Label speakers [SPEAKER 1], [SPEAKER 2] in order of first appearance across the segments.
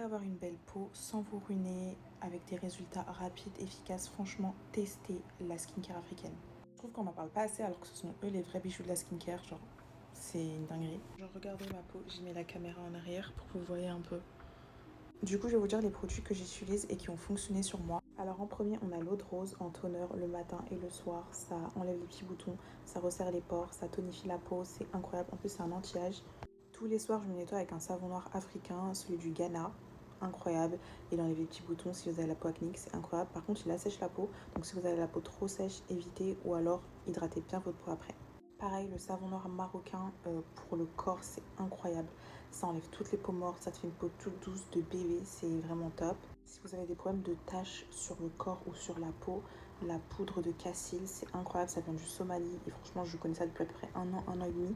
[SPEAKER 1] avoir une belle peau sans vous ruiner, avec des résultats rapides, efficaces, franchement, testez la skincare africaine. Je trouve qu'on n'en parle pas assez alors que ce sont eux les vrais bijoux de la skincare, genre c'est une dinguerie. Genre regardez ma peau, j'y mets la caméra en arrière pour que vous voyez un peu. Du coup je vais vous dire les produits que j'utilise et qui ont fonctionné sur moi. Alors en premier on a l'eau de rose en toner le matin et le soir, ça enlève les petits boutons, ça resserre les pores, ça tonifie la peau, c'est incroyable, en plus c'est un anti-âge. Tous les soirs je me nettoie avec un savon noir africain, celui du Ghana, incroyable, il enlève les petits boutons si vous avez la peau acnéique, c'est incroyable. Par contre il assèche la peau, donc si vous avez la peau trop sèche, évitez ou alors hydratez bien votre peau après. Pareil, le savon noir marocain pour le corps, c'est incroyable. Ça enlève toutes les peaux mortes, ça te fait une peau toute douce de bébé, c'est vraiment top. Si vous avez des problèmes de taches sur le corps ou sur la peau, la poudre de Cassil, c'est incroyable, ça vient du Somalie. Et franchement, je connais ça depuis à peu près un an et demi.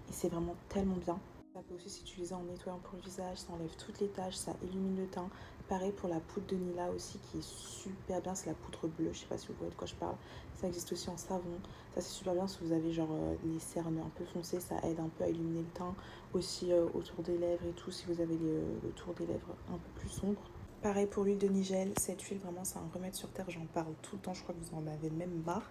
[SPEAKER 1] Et c'est vraiment tellement bien. Ça peut aussi s'utiliser en nettoyant pour le visage, ça enlève toutes les taches, ça illumine le teint. Pareil pour la poudre de Nila aussi qui est super bien, c'est la poudre bleue, je sais pas si vous voyez de quoi je parle. Ça existe aussi en savon, ça c'est super bien si vous avez genre les cernes un peu foncées, ça aide un peu à illuminer le teint. Aussi autour des lèvres et tout, si vous avez le tour des lèvres un peu plus sombre. Pareil pour l'huile de Nigel, cette huile vraiment c'est un remède sur terre, j'en parle tout le temps, je crois que vous en avez même marre.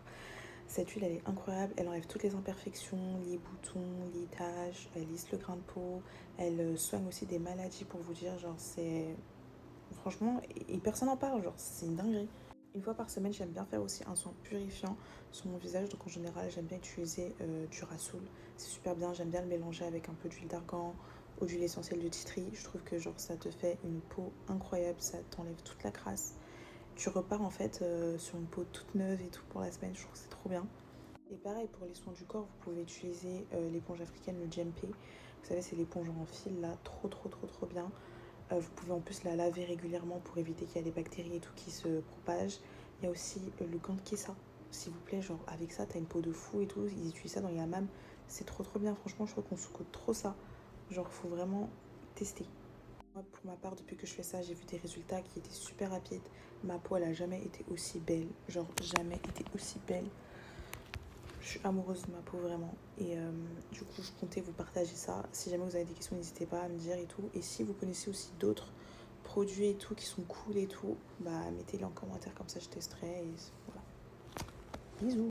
[SPEAKER 1] Cette huile elle est incroyable, elle enlève toutes les imperfections, les boutons, les taches, elle lisse le grain de peau, elle soigne aussi des maladies pour vous dire, genre c'est... Franchement, et personne n'en parle, genre c'est une dinguerie. Une fois par semaine, j'aime bien faire aussi un soin purifiant sur mon visage, donc en général j'aime bien utiliser du Rassoul, c'est super bien, j'aime bien le mélanger avec un peu d'huile d'argan ou d'huile essentielle de tea tree, je trouve que genre ça te fait une peau incroyable, ça t'enlève toute la crasse. Tu repars en fait sur une peau toute neuve et tout pour la semaine, je trouve que c'est trop bien. Et pareil pour les soins du corps, vous pouvez utiliser l'éponge africaine, le Djempe. Vous savez, c'est l'éponge en fil là, trop bien. Vous pouvez en plus la laver régulièrement pour éviter qu'il y ait des bactéries et tout qui se propagent. Il y a aussi le gant de Kessa, s'il vous plaît, genre avec ça, t'as une peau de fou et tout. Ils utilisent ça dans les hammams, c'est trop bien. Franchement, je trouve qu'on sous-cote trop ça. Genre, faut vraiment tester. Moi, pour ma part, depuis que je fais ça, j'ai vu des résultats qui étaient super rapides. Ma peau, elle a jamais été aussi belle. Genre, jamais été aussi belle. Je suis amoureuse de ma peau vraiment. Et du coup, je comptais vous partager ça. Si jamais vous avez des questions, n'hésitez pas à me dire et tout. Et si vous connaissez aussi d'autres produits et tout qui sont cool et tout, bah mettez-les en commentaire comme ça je testerai. Et voilà. Bisous.